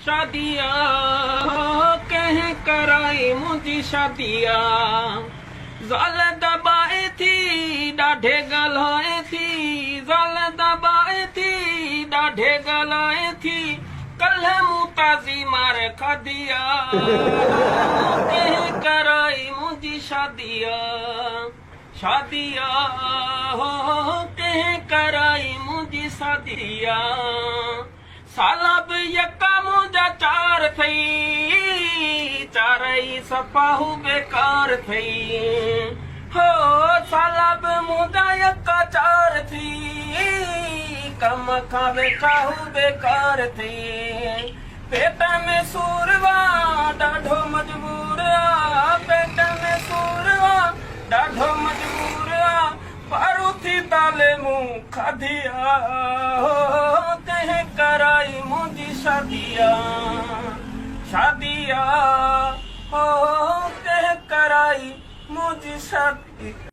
शादिया कह कराई मुझी शादिया ज़ाल दबाए थी ॾाढे ॻाल्हाए थी ज़ाल दबाए थी ॾाढे ॻाल्हाए थी कल मूं ताज़ी मार खादिया कह कराई मुझी शादिया शादिया कह कराई मुझी शादिया साला बि यका मुंहिंजा चार थई चारई सफ़ाहू बेकार थई हो साला बि मुंहिंजा यका चार थी कम खां वेठाहू बेकार थई पेट में सूरवा ॾाढो मजबूर आ पेट में सूरवा ॾाढो मजबूर आ पारू थी ताले मूं खाधिया कह कराई मुझी शादिया शादिया हो कह कराई मुझी शादी।